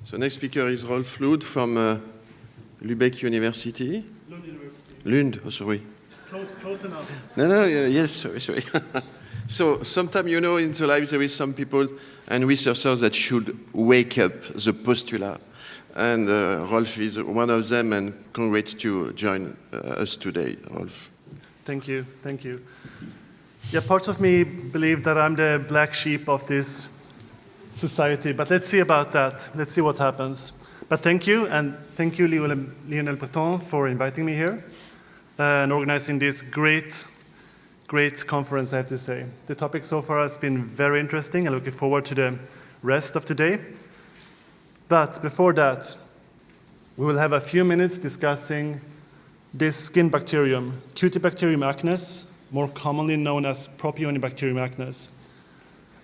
So next speaker is Rolf LOOD from Lund University. Lund University. Lund, oh sorry. Close enough. No, yes, sorry. So sometimes, you know, in the life there is some people and researchers that should wake up the postula. And Rolf is one of them, and congrats to join us today, Rolf. Thank you. Yeah, parts of me believe that I'm the black sheep of this society, but let's see about that. Let's see what happens. But thank you, and thank you, Lionel Breton, for inviting me here and organizing this great conference, I have to say. The topic so far has been very interesting. I'm looking forward to the rest of the day. But before that, we will have a few minutes discussing this skin bacterium, Cutibacterium acnes, more commonly known as Propionibacterium acnes,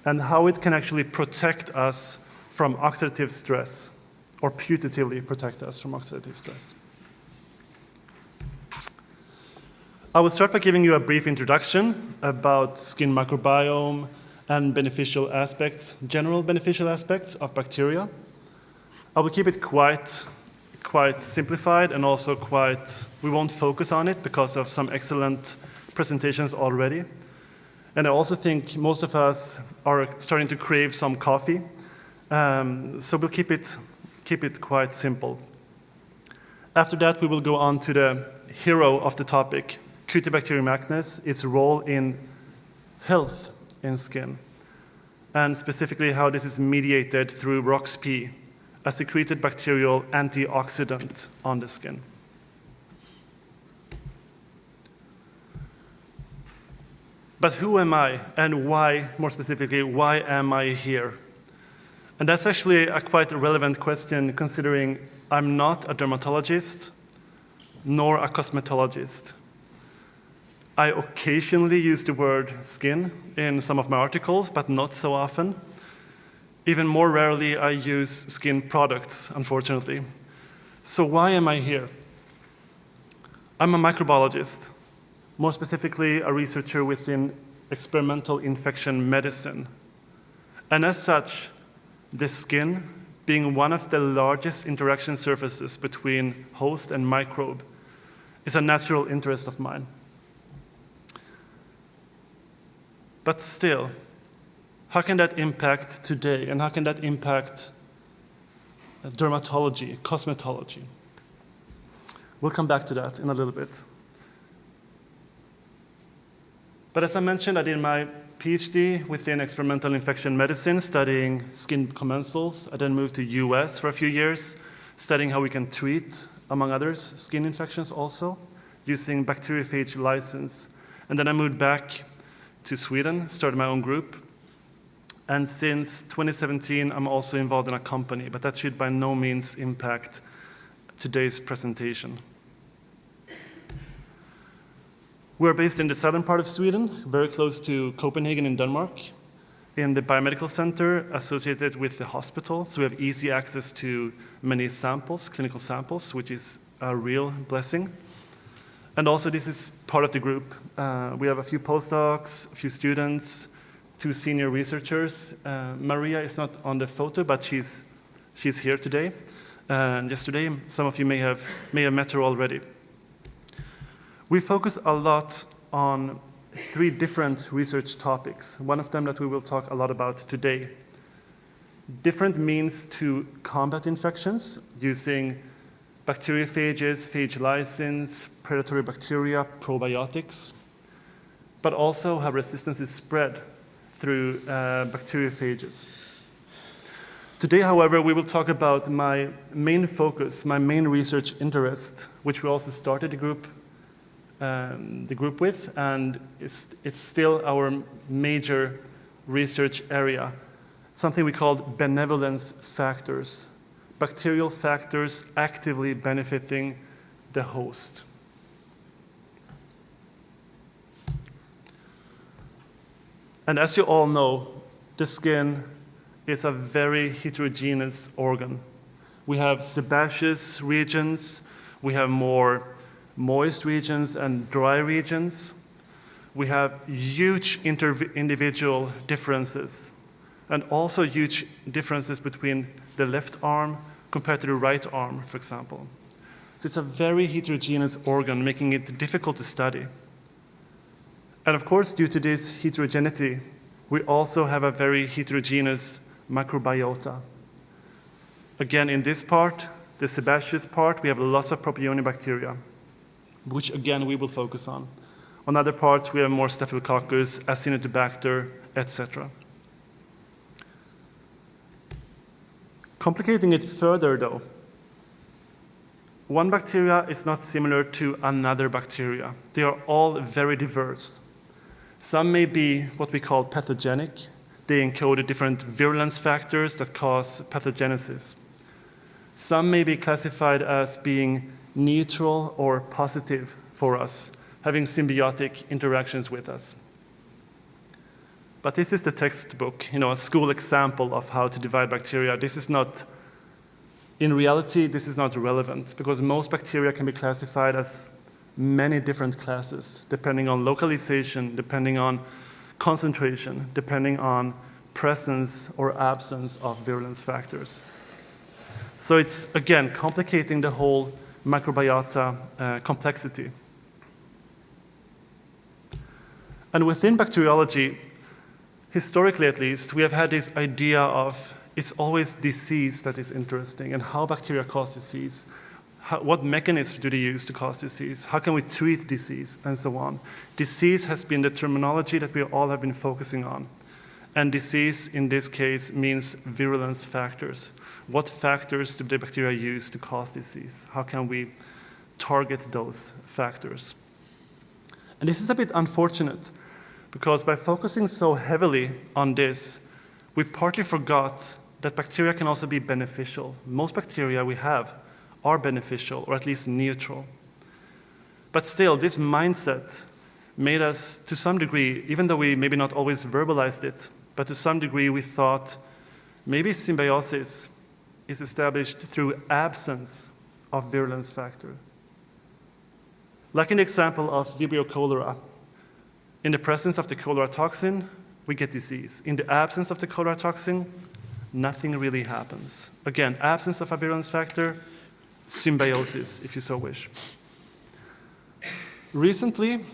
and how it can actually protect us from oxidative stress, or putatively protect us from oxidative stress. I will start by giving you a brief introduction about skin microbiome and beneficial aspects, general beneficial aspects of bacteria. I will keep it quite simplified, and also we won't focus on it because of some excellent presentations already. And I also think most of us are starting to crave some coffee, so we'll keep it quite simple. After that, we will go on to the hero of the topic, Cutibacterium acnes, its role in health in skin, and specifically how this is mediated through ROX-P, a secreted bacterial antioxidant on the skin. But who am I, and why, more specifically, why am I here? And that's actually a quite relevant question, considering I'm not a dermatologist, nor a cosmetologist. I occasionally use the word skin in some of my articles, but not so often. Even more rarely, I use skin products, unfortunately. So why am I here? I'm a microbiologist, more specifically a researcher within experimental infection medicine. And as such, the skin, being one of the largest interaction surfaces between host and microbe, is a natural interest of mine. But still, how can that impact today, and how can that impact dermatology, cosmetology? We'll come back to that in a little bit. But as I mentioned, I did my PhD within experimental infection medicine, studying skin commensals. I then moved to US for a few years, studying how we can treat, among others, skin infections also, using bacteriophage lysis. And then I moved back to Sweden, started my own group. And since 2017, I'm also involved in a company, but that should by no means impact today's presentation. We're based in the southern part of Sweden, very close to Copenhagen in Denmark, in the biomedical center associated with the hospital. So we have easy access to many samples, clinical samples, which is a real blessing. And also this is part of the group. We have a few postdocs, a few students, 2 senior researchers. Maria is not on the photo, but she's here today. And yesterday, some of you may have met her already. We focus a lot on 3 different research topics, one of them that we will talk a lot about today. Different means to combat infections using bacteriophages, phage lysins, predatory bacteria, probiotics, but also how resistance is spread through bacteriophages. Today, however, we will talk about my main focus, my main research interest, which we also started the group with, and it's still our major research area, something we called benevolence factors, bacterial factors actively benefiting the host. And as you all know, the skin is a very heterogeneous organ. We have sebaceous regions, we have more moist regions and dry regions. We have huge individual differences, and also huge differences between the left arm compared to the right arm, for example. So it's a very heterogeneous organ, making it difficult to study. And of course, due to this heterogeneity, we also have a very heterogeneous microbiota. Again, in this part, the sebaceous part, we have lots of propionibacteria, which again we will focus on. On other parts, we have more Staphylococcus, Acinetobacter, etc. Complicating it further, though, one bacteria is not similar to another bacteria. They are all very diverse. Some may be what we call pathogenic. They encode different virulence factors that cause pathogenesis. Some may be classified as being neutral or positive for us, having symbiotic interactions with us. But this is the textbook, a school example of how to divide bacteria. This is not, in reality, this is not relevant because most bacteria can be classified as many different classes, depending on localization, depending on concentration, depending on presence or absence of virulence factors. So it's, again, complicating the whole microbiota complexity. And within bacteriology, historically at least, we have had this idea of it's always disease that is interesting and how bacteria cause disease. What mechanisms do they use to cause disease? How can we treat disease, and so on? Disease has been the terminology that we all have been focusing on. And disease, in this case, means virulence factors. What factors do the bacteria use to cause disease? How can we target those factors? And this is a bit unfortunate, because by focusing so heavily on this, we partly forgot that bacteria can also be beneficial. Most bacteria we have are beneficial, or at least neutral. But still, this mindset made us, to some degree, even though we maybe not always verbalized it, but to some degree we thought maybe symbiosis is established through absence of virulence factor. Like in the example of Vibrio cholera, in the presence of the cholera toxin, we get disease. In the absence of the cholera toxin, nothing really happens. Again, absence of a virulence factor, symbiosis, if you so wish. Recently,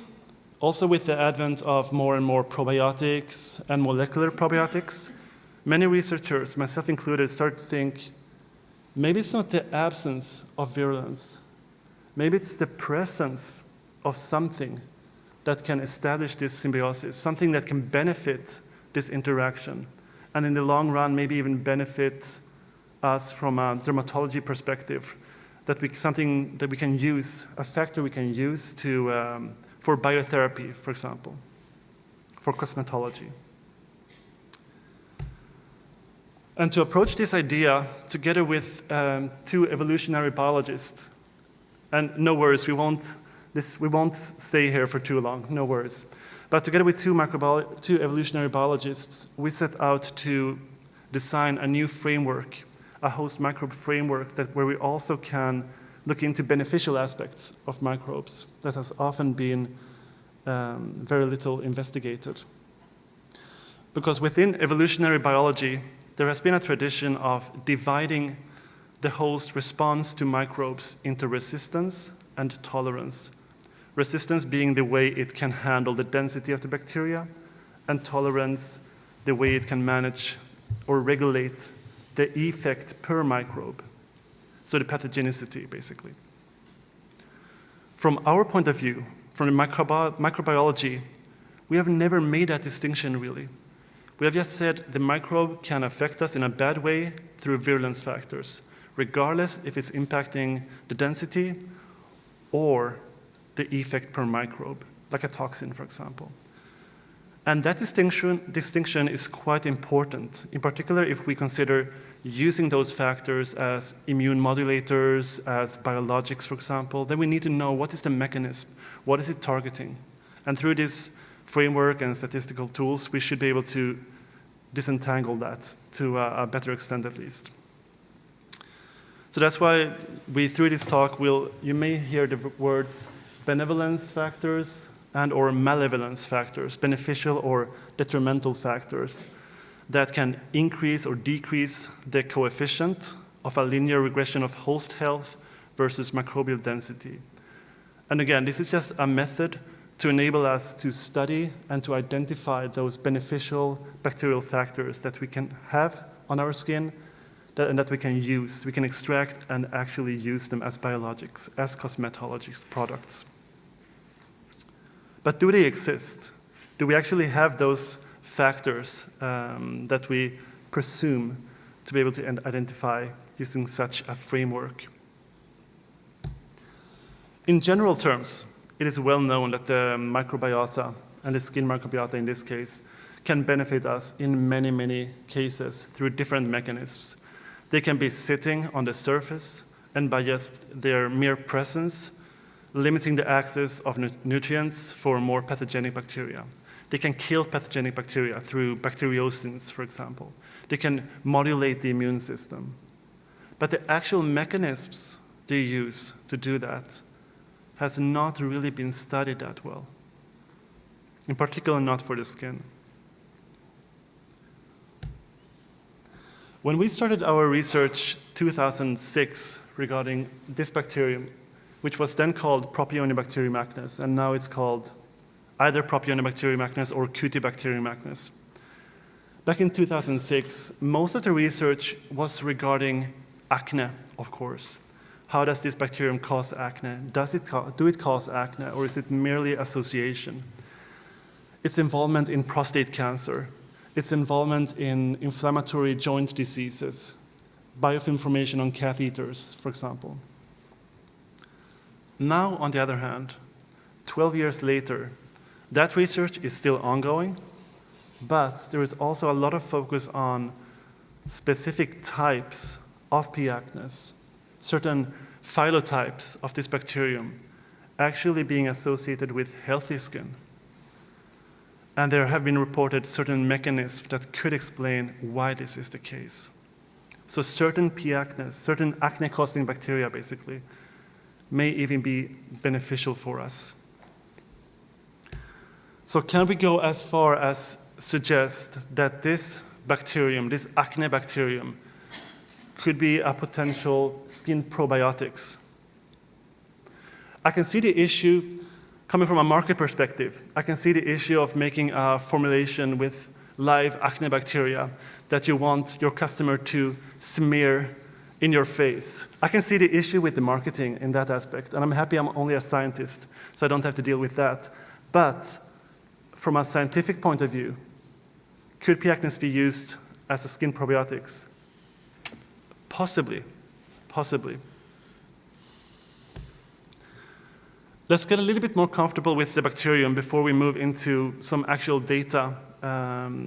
also with the advent of more and more probiotics and molecular probiotics, many researchers, myself included, start to think, maybe it's not the absence of virulence. Maybe it's the presence of something that can establish this symbiosis, something that can benefit this interaction, and in the long run, maybe even benefit us from a dermatology perspective, something that we can use, a factor we can use for biotherapy, for example, for cosmetology. And to approach this idea together with two evolutionary biologists, and no worries, we won't stay here for too long, no worries. But together with two evolutionary biologists, we set out to design a new framework, a host microbe framework where we also can look into beneficial aspects of microbes that has often been very little investigated. Because within evolutionary biology, there has been a tradition of dividing the host response to microbes into resistance and tolerance. Resistance being the way it can handle the density of the bacteria, and tolerance the way it can manage or regulate the effect per microbe. So the pathogenicity, basically. From our point of view, from the microbiology, we have never made that distinction, really. We have just said the microbe can affect us in a bad way through virulence factors, regardless if it's impacting the density or the effect per microbe, like a toxin, for example. And that distinction is quite important, in particular if we consider using those factors as immune modulators, as biologics, for example. Then we need to know what is the mechanism, what is it targeting. And through this framework and statistical tools, we should be able to disentangle that to a better extent at least. So that's why through this talk, you may hear the words benevolence factors and or malevolence factors, beneficial or detrimental factors. that can increase or decrease the coefficient of a linear regression of host health versus microbial density. And again, this is just a method to enable us to study and to identify those beneficial bacterial factors that we can have on our skin and that we can use. We can extract and actually use them as biologics, as cosmetology products. But do they exist? Do we actually have those factors that we presume to be able to identify using such a framework? In general terms, it is well known that the microbiota, and the skin microbiota in this case, can benefit us in many, many cases through different mechanisms. They can be sitting on the surface, and by just their mere presence, limiting the access of nutrients for more pathogenic bacteria. They can kill pathogenic bacteria through bacteriocins, for example. They can modulate the immune system. But the actual mechanisms they use to do that has not really been studied that well, in particular not for the skin. When we started our research 2006 regarding this bacterium, which was then called Propionibacterium acnes, and now it's called either Propionibacterium acnes or Cutibacterium acnes. Back in 2006, most of the research was regarding acne, of course. How does this bacterium cause acne? Do it cause acne, or is it merely association? Its involvement in prostate cancer, its involvement in inflammatory joint diseases, biofilm formation on catheters, for example. Now, on the other hand, 12 years later, that research is still ongoing, but there is also a lot of focus on specific types of P. acnes, certain phylotypes of this bacterium actually being associated with healthy skin. And there have been reported certain mechanisms that could explain why this is the case. So certain P. acnes, certain acne-causing bacteria basically, may even be beneficial for us. So can we go as far as suggest that this bacterium, this acne bacterium, could be a potential skin probiotics? I can see the issue coming from a market perspective. I can see the issue of making a formulation with live acne bacteria that you want your customer to smear in your face. I can see the issue with the marketing in that aspect, and I'm happy I'm only a scientist, so I don't have to deal with that. But from a scientific point of view, could P. acnes be used as a skin probiotics? Possibly. Let's get a little bit more comfortable with the bacterium before we move into some actual data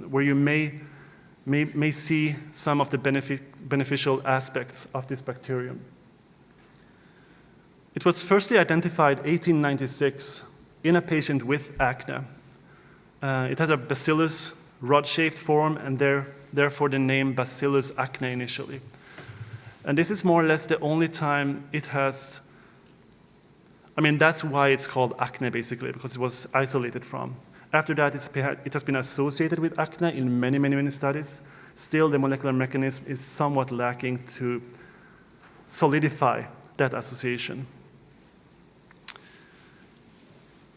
where you may see some of the beneficial aspects of this bacterium. It was firstly identified 1896 in a patient with acne. It had a bacillus rod-shaped form, and therefore the name Bacillus acne initially. And this is more or less the only time it has, that's why it's called acne basically, because it was isolated from. After that, it has been associated with acne in many, many, many studies. Still, the molecular mechanism is somewhat lacking to solidify that association.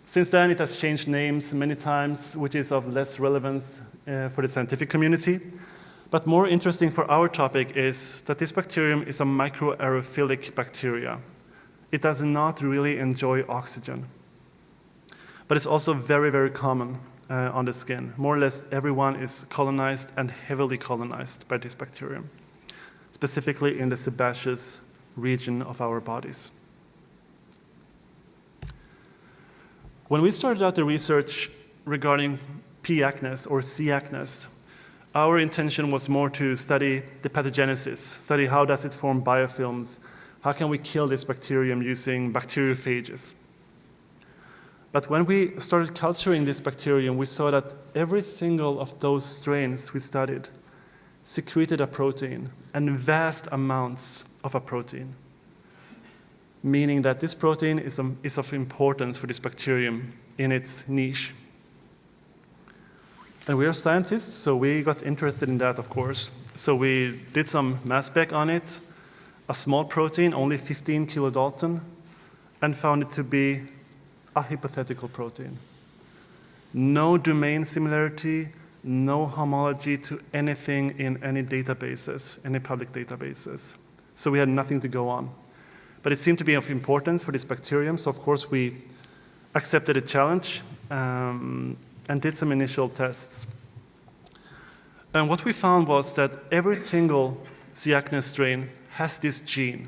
Since then, it has changed names many times, which is of less relevance for the scientific community. But more interesting for our topic is that this bacterium is a microaerophilic bacteria. It does not really enjoy oxygen. But it's also very, very common on the skin. More or less everyone is colonized and heavily colonized by this bacterium, specifically in the sebaceous region of our bodies. When we started out the research regarding P. acnes or C. acnes, our intention was more to study the pathogenesis, study how does it form biofilms, how can we kill this bacterium using bacteriophages. But when we started culturing this bacterium, we saw that every single of those strains we studied secreted a protein, and vast amounts of a protein, meaning that this protein is of importance for this bacterium in its niche. And we are scientists, so we got interested in that, of course. So we did some mass spec on it, a small protein, only 15 kilodalton, and found it to be a hypothetical protein. No domain similarity, no homology to anything in any databases, any public databases. So we had nothing to go on. But it seemed to be of importance for this bacterium, so of course we accepted a challenge and did some initial tests. And what we found was that every single C. acnes strain has this gene.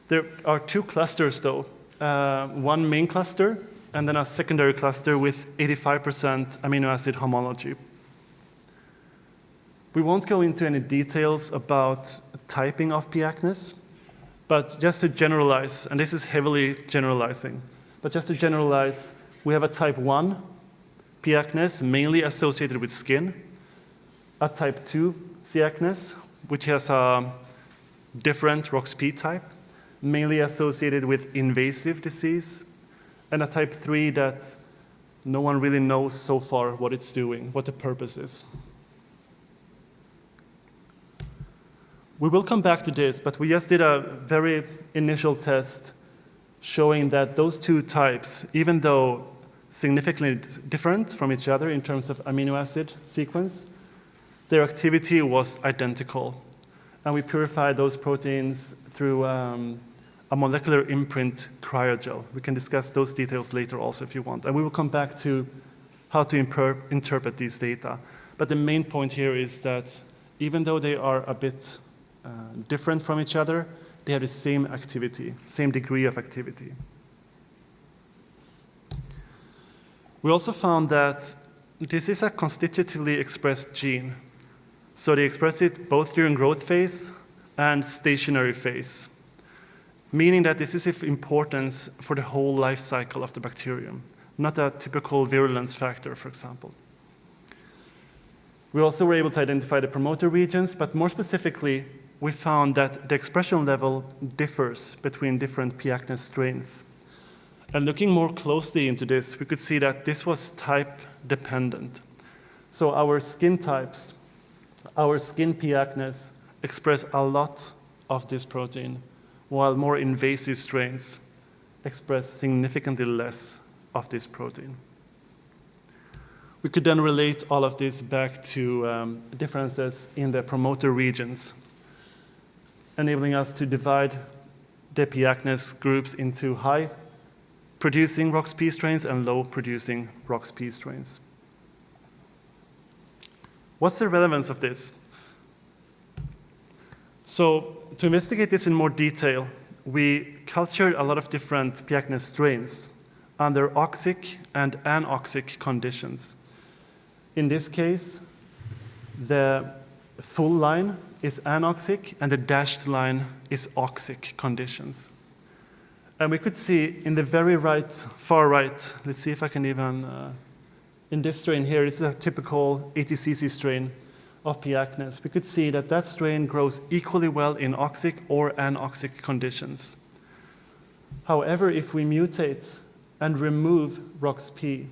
There are two clusters though, one main cluster and then a secondary cluster with 85% amino acid homology. We won't go into any details about typing of P. acnes, but just to generalize, and this is heavily generalizing, but just to generalize, we have a type 1 P. acnes, mainly associated with skin, a type 2 C. acnes, which has a different ROX-P type, mainly associated with invasive disease, and a type 3 that no one really knows so far what it's doing, what the purpose is. We will come back to this, but we just did a very initial test showing that those two types, even though significantly different from each other in terms of amino acid sequence, their activity was identical. And we purified those proteins through a molecular imprint cryogel. We can discuss those details later also if you want. And we will come back to how to interpret these data. But the main point here is that even though they are a bit different from each other, they have the same activity, same degree of activity. We also found that this is a constitutively expressed gene. So they express it both during growth phase and stationary phase, meaning that this is of importance for the whole life cycle of the bacterium, not a typical virulence factor, for example. We also were able to identify the promoter regions, but more specifically, we found that the expression level differs between different P. acnes strains. And looking more closely into this, we could see that this was type dependent. So our skin types, our skin P. acnes express a lot of this protein, while more invasive strains express significantly less of this protein. We could then relate all of this back to differences in the promoter regions, enabling us to divide the P. acnes groups into high-producing ROX-P strains and low-producing ROX-P strains. What's the relevance of this? So to investigate this in more detail, we cultured a lot of different P. acnes strains under oxic and anoxic conditions. In this case, the full line is anoxic and the dashed line is oxic conditions. And we could see in the very right, far right, let's see if I can even, in this strain here, this is a typical ATCC strain of P. acnes. We could see that that strain grows equally well in oxic or anoxic conditions. However, if we mutate and remove ROX-P,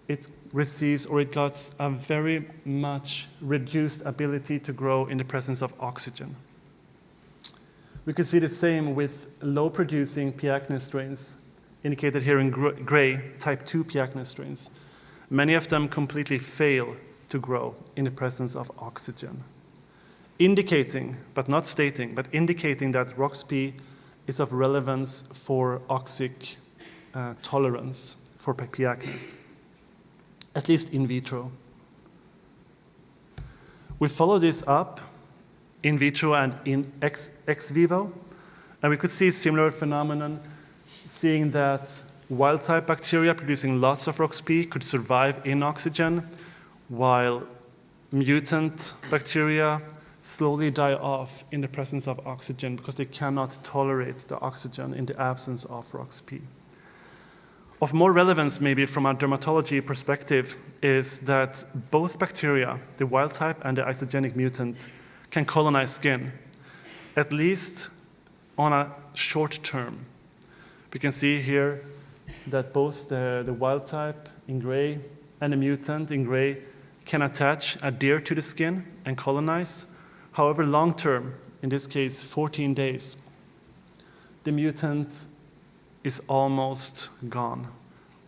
it receives or it got a very much reduced ability to grow in the presence of oxygen. We could see the same with low-producing P. acnes strains, indicated here in gray, type 2 P. acnes strains. Many of them completely fail to grow in the presence of oxygen, indicating, but not stating, but indicating that ROX-P is of relevance for oxic tolerance for P. acnes, at least in vitro. We follow this up in vitro and in ex vivo, and we could see a similar phenomenon, seeing that wild-type bacteria producing lots of ROX-P could survive in oxygen, while mutant bacteria slowly die off in the presence of oxygen because they cannot tolerate the oxygen in the absence of ROX-P. Of more relevance, maybe from a dermatology perspective, is that both bacteria, the wild type and the isogenic mutant, can colonize skin, at least on a short term. We can see here that both the wild type in gray and the mutant in gray can adhere to the skin and colonize. However, long term, in this case 14 days, the mutant is almost gone,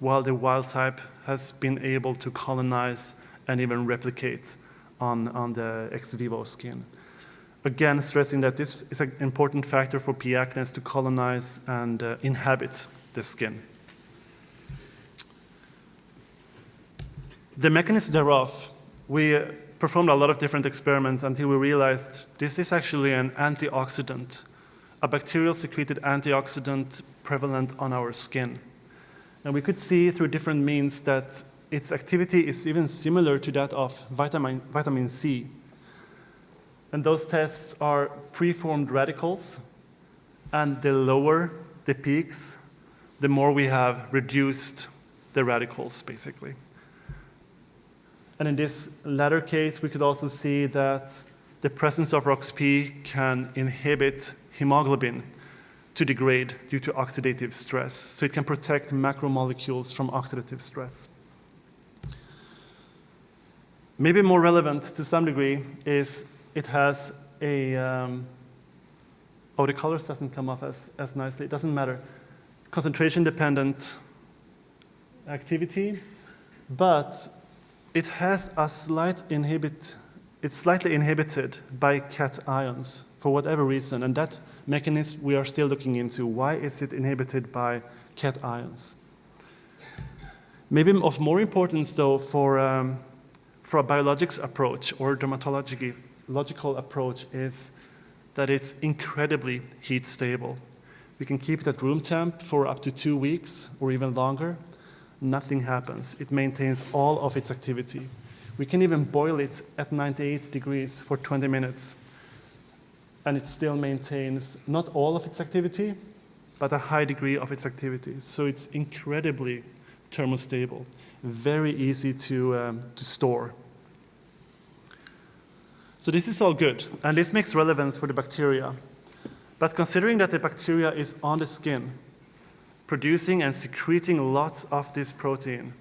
while the wild type has been able to colonize and even replicate on the ex vivo skin. Again, stressing that this is an important factor for P. acnes to colonize and inhabit the skin. The mechanism thereof, we performed a lot of different experiments until we realized this is actually an antioxidant, a bacterial secreted antioxidant prevalent on our skin. And we could see through different means that its activity is even similar to that of vitamin C. And those tests are preformed radicals, and the lower the peaks, the more we have reduced the radicals, basically. And in this latter case, we could also see that the presence of ROXP can inhibit hemoglobin to degrade due to oxidative stress. So it can protect macromolecules from oxidative stress. Maybe more relevant to some degree is it has a, oh, the colors doesn't come off as nicely, it doesn't matter. Concentration-dependent activity, but it has a it's slightly inhibited by cations for whatever reason, and that mechanism we are still looking into. Why is it inhibited by cations? Maybe of more importance, though, for a biologics approach or dermatological approach is that it's incredibly heat stable. We can keep it at room temp for up to 2 weeks or even longer. Nothing happens. It maintains all of its activity. We can even boil it at 98 degrees for 20 minutes, and it still maintains not all of its activity, but a high degree of its activity. So it's incredibly thermostable, very easy to store. So this is all good, and this makes relevance for the bacteria. But considering that the bacteria is on the skin, producing and secreting lots of this protein,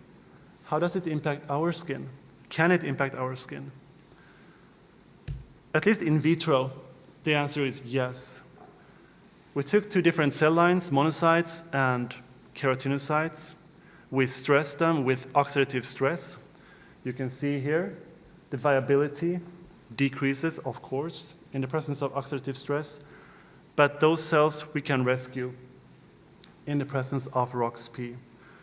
how does it impact our skin? Can it impact our skin? At least in vitro, the answer is yes. We took 2 different cell lines, monocytes and keratinocytes. We stressed them with oxidative stress. You can see here the viability decreases, of course, in the presence of oxidative stress, but those cells we can rescue in the presence of ROXP.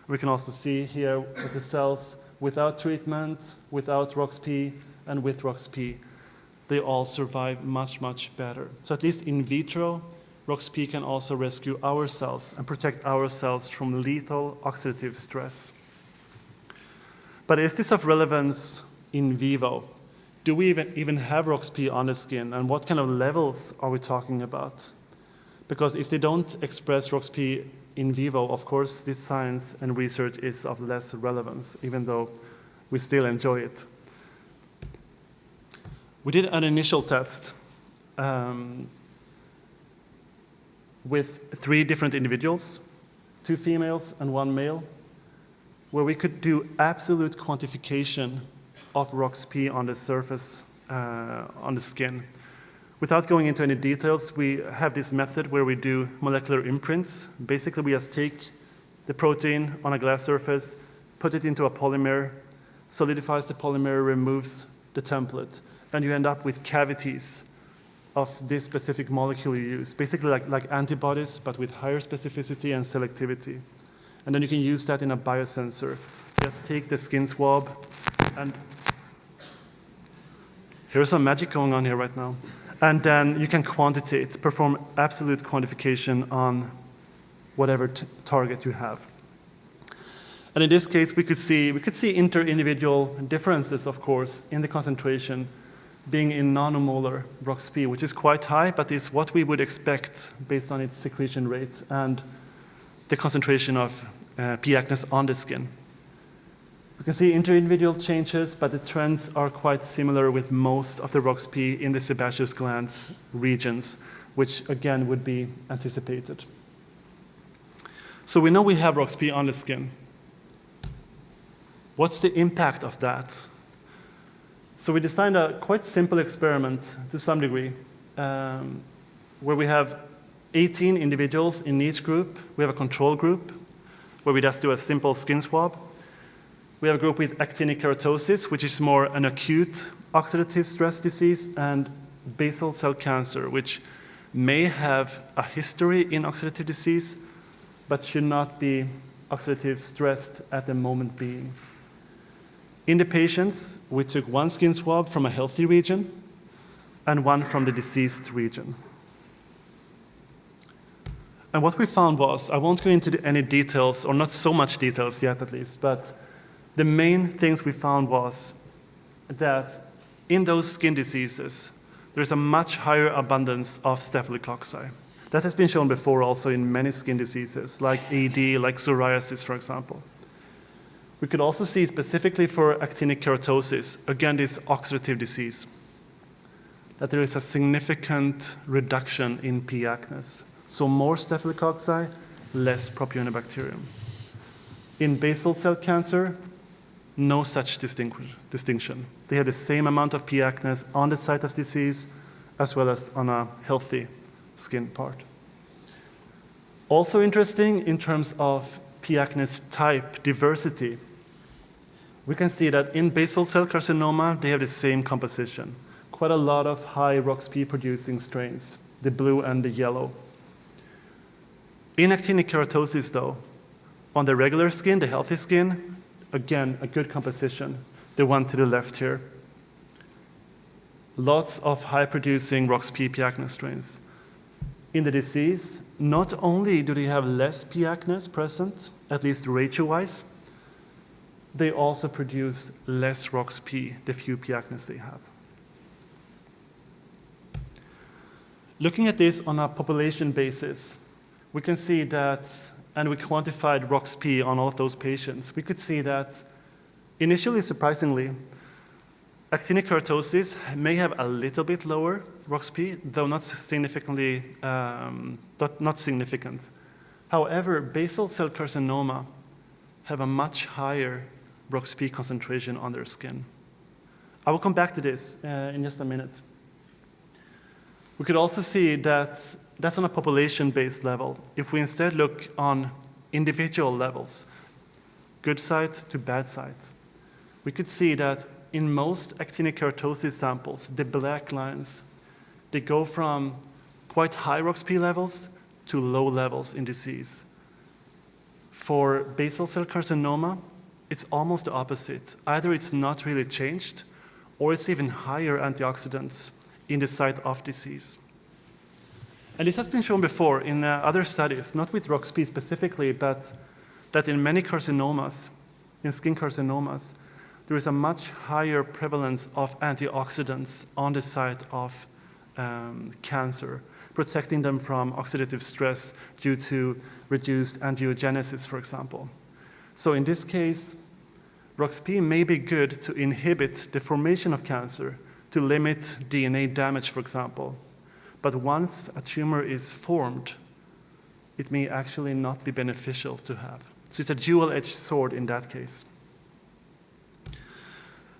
We can also see here that the cells without treatment, without ROXP, and with ROXP, they all survive much, much better. So at least in vitro, ROXP can also rescue our cells and protect our cells from lethal oxidative stress. But is this of relevance in vivo? Do we even have ROXP on the skin, and what kind of levels are we talking about? Because if they don't express ROXP in vivo, of course, this science and research is of less relevance, even though we still enjoy it. We did an initial test with 3 different individuals, 2 females and 1 male, where we could do absolute quantification of ROXP on the surface, on the skin. Without going into any details, we have this method where we do molecular imprints. Basically, we just take the protein on a glass surface, put it into a polymer, solidifies the polymer, removes the template, and you end up with cavities of this specific molecule you use, basically like antibodies, but with higher specificity and selectivity. And then you can use that in a biosensor. Just take the skin swab, and here's some magic going on here right now. And then you can quantitate, perform absolute quantification on whatever target you have. And in this case, we could see inter-individual differences, of course, in the concentration being in nanomolar ROXP, which is quite high, but is what we would expect based on its secretion rate and the concentration of P. acnes on the skin. You can see inter-individual changes, but the trends are quite similar with most of the ROXP in the sebaceous glands regions, which again would be anticipated. So we know we have ROXP on the skin. What's the impact of that? So we designed a quite simple experiment to some degree, where we have 18 individuals in each group. We have a control group, where we just do a simple skin swab. We have a group with actinic keratosis, which is more an acute oxidative stress disease, and basal cell cancer, which may have a history in oxidative disease, but should not be oxidative stressed at the moment being. In the patients, we took one skin swab from a healthy region and one from the diseased region. And what we found was, I won't go into any details, or not so much details yet at least, but the main things we found was that in those skin diseases, there's a much higher abundance of staphylococci. That has been shown before also in many skin diseases, like AD, like psoriasis, for example. We could also see specifically for actinic keratosis, again, this oxidative disease, that there is a significant reduction in P. acnes. So more staphylococci, less propionibacterium. In basal cell cancer, no such distinction. They have the same amount of P. acnes on the site of disease as well as on a healthy skin part. Also interesting in terms of P. acnes type diversity, we can see that in basal cell carcinoma, they have the same composition. Quite a lot of high ROXP producing strains, the blue and the yellow. In actinic keratosis though, on the regular skin, the healthy skin, again, a good composition, the one to the left here. Lots of high-producing ROXP P. acnes strains. In the disease, not only do they have less P. acnes present, at least ratio-wise, they also produce less ROXP, the few P. acnes they have. Looking at this on a population basis, we can see that, and we quantified ROXP on all of those patients, we could see that, initially surprisingly, actinic keratosis may have a little bit lower ROXP, though not significantly, not significant. However, basal cell carcinoma have a much higher ROXP concentration on their skin. I will come back to this in just a minute. We could also see that that's on a population-based level. If we instead look on individual levels, good site to bad site, we could see that in most actinic keratosis samples, the black lines, they go from quite high ROXP levels to low levels in disease. For basal cell carcinoma, it's almost the opposite. Either it's not really changed, or it's even higher antioxidants in the site of disease. And this has been shown before in other studies, not with ROXP specifically, but that in many carcinomas, in skin carcinomas, there is a much higher prevalence of antioxidants on the site of cancer, protecting them from oxidative stress due to reduced angiogenesis, for example. So in this case, ROXP may be good to inhibit the formation of cancer, to limit DNA damage, for example. But once a tumor is formed, it may actually not be beneficial to have. So it's a dual-edged sword in that case.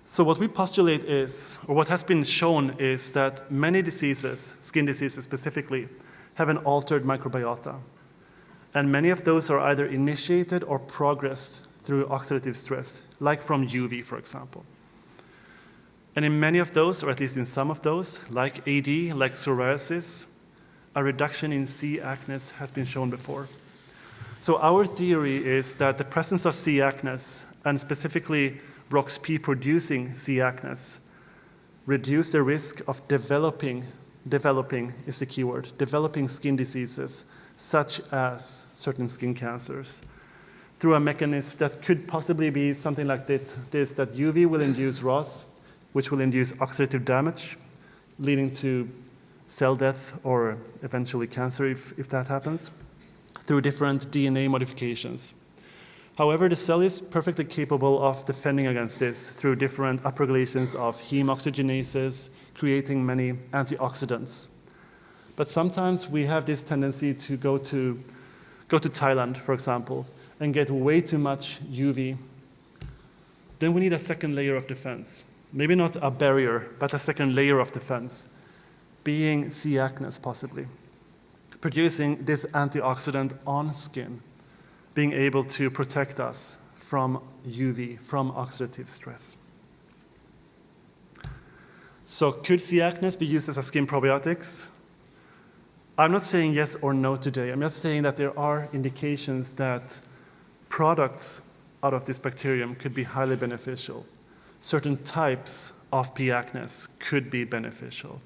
So what we postulate is, or what has been shown is that many diseases, skin diseases specifically, have an altered microbiota. And many of those are either initiated or progressed through oxidative stress, like from UV, for example. And in many of those, or at least in some of those, like AD, like psoriasis, a reduction in C. acnes has been shown before. So our theory is that the presence of C. acnes, and specifically ROXP producing C. acnes, reduce the risk of developing is the keyword, developing skin diseases, such as certain skin cancers, through a mechanism that could possibly be something like this, that UV will induce ROS, which will induce oxidative damage, leading to cell death or eventually cancer if that happens, through different DNA modifications. However, the cell is perfectly capable of defending against this through different upregulations of heme oxygenases, creating many antioxidants. But sometimes we have this tendency to go to Thailand, for example, and get way too much UV then we need a second layer of defense. Maybe not a barrier, but a second layer of defense, being C. acnes possibly. Producing this antioxidant on skin, being able to protect us from UV, from oxidative stress. So could C. acnes be used as a skin probiotics? I'm not saying yes or no today. I'm just saying that there are indications that products out of this bacterium could be highly beneficial. Certain types of P. acnes could be beneficial.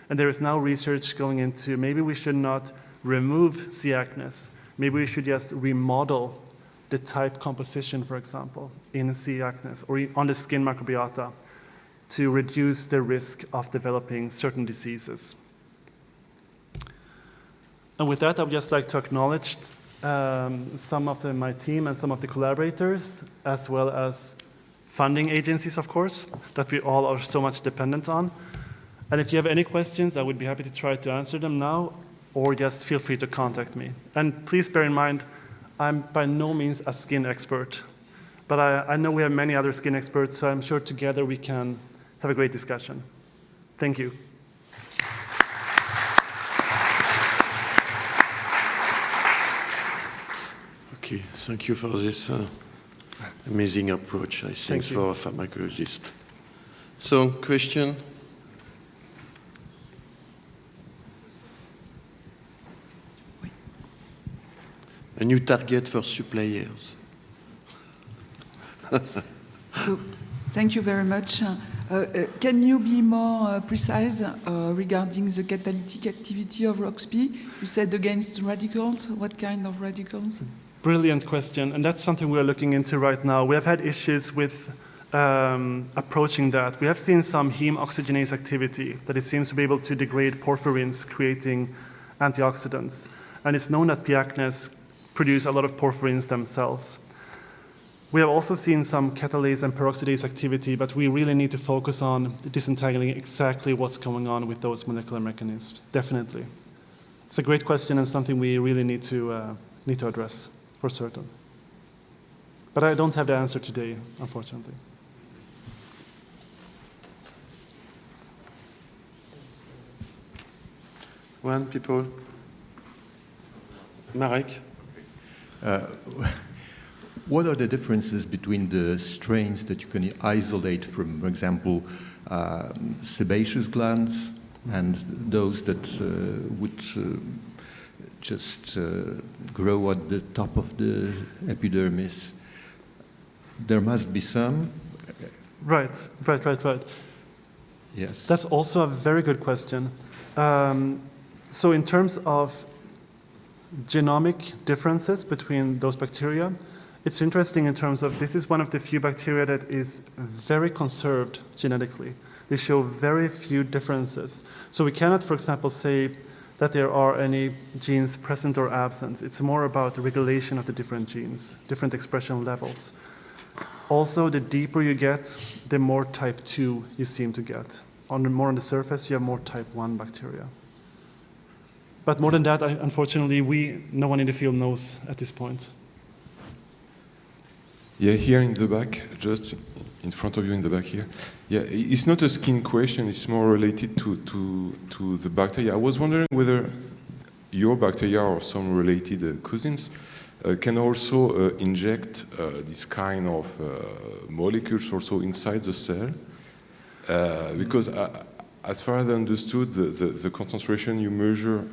And there is now research going into maybe we should not remove C. acnes. Maybe we should just remodel the type composition, for example, in C. acnes or on the skin microbiota to reduce the risk of developing certain diseases. And with that, I would just like to acknowledge some of my team and some of the collaborators, as well as funding agencies, of course, that we all are so much dependent on. And if you have any questions, I would be happy to try to answer them now, or just feel free to contact me. And please bear in mind, I'm by no means a skin expert, but I know we have many other skin experts, so I'm sure together we can have a great discussion. Thank you. Okay, thank you for this amazing approach, I think, for a pharmacologist. So, question? A new target for suppliers. So, thank you very much. Can you be more precise regarding the catalytic activity of ROXP? You said against radicals. What kind of radicals? Brilliant question, and that's something we're looking into right now. We have had issues with approaching that. We have seen some heme oxygenase activity, that it seems to be able to degrade porphyrins, creating antioxidants. And it's known that P. acnes produce a lot of porphyrins themselves. We have also seen some catalase and peroxidase activity, but we really need to focus on disentangling exactly what's going on with those molecular mechanisms, definitely. It's a great question and something we really need to address, for certain. But I don't have the answer today, unfortunately. One, people? Marek? What are the differences between the strains that you can isolate from, for example, sebaceous glands and those that would just grow at the top of the epidermis? There must be some. Right. Yes. That's also a very good question. So in terms of genomic differences between those bacteria, it's interesting in terms of this is one of the few bacteria that is very conserved genetically. They show very few differences. So we cannot, for example, say that there are any genes present or absent. It's more about the regulation of the different genes, different expression levels. Also, the deeper you get, the more type 2 you seem to get. More on the surface, you have more type 1 bacteria. But more than that, unfortunately, no one in the field knows at this point. Yeah, here in the back, just in front of you in the back here. Yeah, it's not a skin question, it's more related to the bacteria. I was wondering whether your bacteria or some related cousins can also inject this kind of molecules also inside the cell. Because as far as I understood, the concentration you measure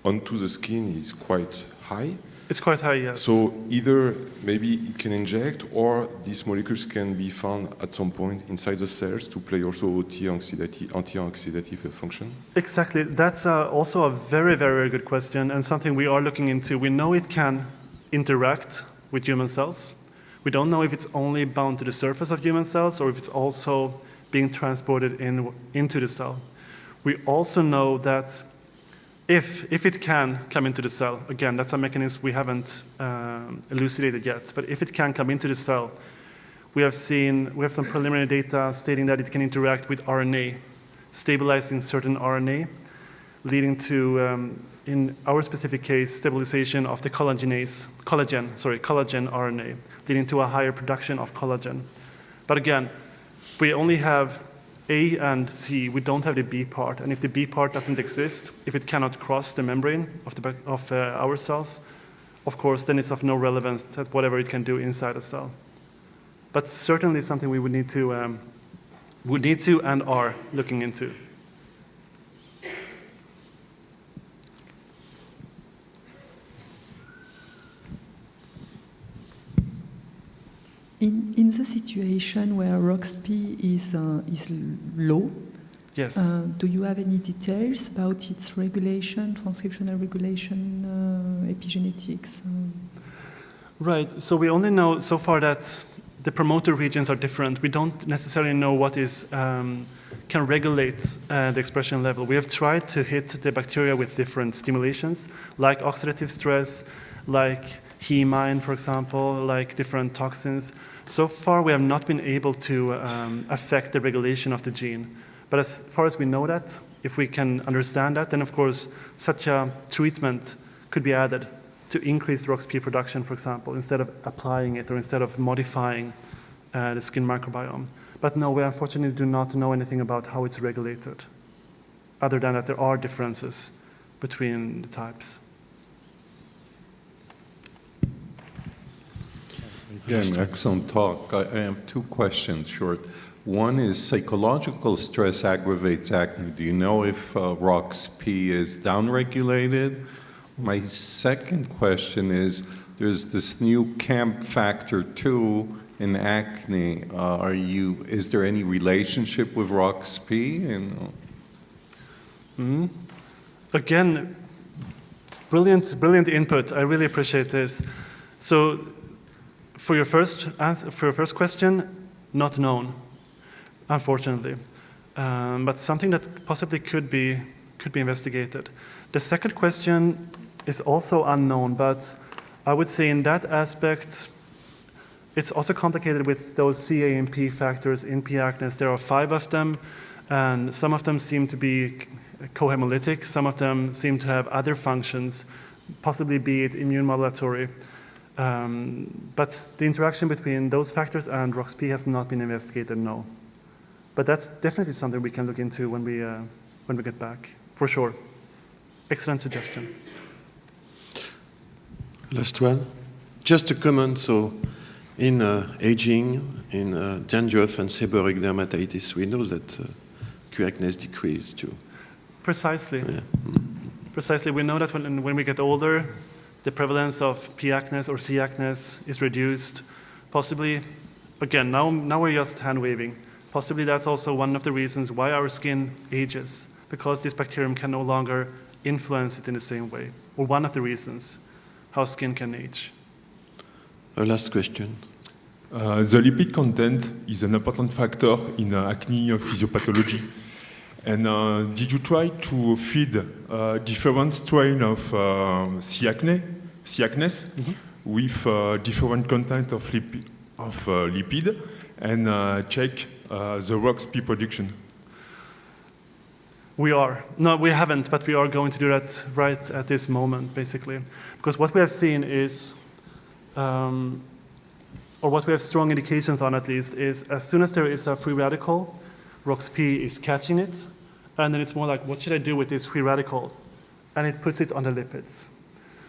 onto the skin is quite high. It's quite high, yes. So either maybe it can inject or these molecules can be found at some point inside the cells to play also anti-oxidative function? Exactly. That's also a very, very good question and something we are looking into. We know it can interact with human cells. We don't know if it's only bound to the surface of human cells or if it's also being transported into the cell. We also know that if it can come into the cell, again, that's a mechanism we haven't elucidated yet, but if it can come into the cell, we have some preliminary data stating that it can interact with RNA, stabilizing certain RNA, leading to, in our specific case, stabilization of the collagen RNA, leading to a higher production of collagen. But again, we only have A and C, we don't have the B part. And if the B part doesn't exist, if it cannot cross the membrane of our cells, of course, then it's of no relevance that whatever it can do inside a cell. But certainly something we would need to and are looking into. In the situation where ROXP is low, Yes. Do you have any details about its regulation, transcriptional regulation, epigenetics? Right, so we only know so far that the promoter regions are different. We don't necessarily know what is, can regulate the expression level. We have tried to hit the bacteria with different stimulations, like oxidative stress, like hemine, for example, like different toxins. So far, we have not been able to affect the regulation of the gene. But as far as we know that, if we can understand that, then of course, such a treatment could be added to increase ROXP production, for example, instead of applying it or instead of modifying the skin microbiome. But no, we unfortunately do not know anything about how it's regulated, other than that there are differences between the types. Again, excellent talk. I have two questions, short. One is psychological stress aggravates acne. Do you know if ROXP is downregulated? My second question is, there's this new CAMP factor 2 in acne. Is there any relationship with ROXP? Again, brilliant input. I really appreciate this. So, for your first question, not known, unfortunately, but something that possibly could be investigated. The second question is also unknown, but I would say in that aspect, it's also complicated with those CAMP factors in P. acnes. There are 5 of them, and some of them seem to be cohemolytic. Some of them seem to have other functions, possibly be it immune modulatory. But the interaction between those factors and ROXP has not been investigated, no. But that's definitely something we can look into when we get back, for sure. Excellent suggestion. Last one. Just a comment, so in aging, in dandruff and seborrheic dermatitis, we know that Q. acnes decrease too. Precisely. Yeah. Precisely. We know that when we get older, the prevalence of P. acnes or C. acnes is reduced. Possibly, again, now we're just hand-waving. Possibly that's also one of the reasons why our skin ages, because this bacterium can no longer influence it in the same way, or one of the reasons how skin can age. A last question. The lipid content is an important factor in acne physiopathology. And did you try to feed different strain of C. acnes with different content of lipid and check the ROXP production? We are. No, we haven't, but we are going to do that right at this moment, basically. Because what we have seen is, or what we have strong indications on at least, is as soon as there is a free radical, ROXP is catching it, and then it's more like, what should I do with this free radical? And it puts it on the lipids.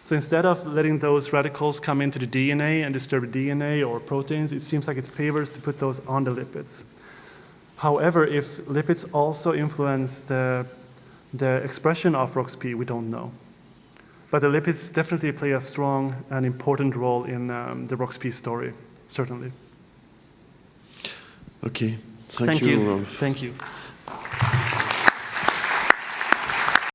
So instead of letting those radicals come into the DNA and disturb the DNA or proteins, it seems like it favors to put those on the lipids. However, if lipids also influence the expression of ROXP, we don't know. But the lipids definitely play a strong and important role in the ROXP story, certainly. Okay. Thank you, Rolf. Thank you.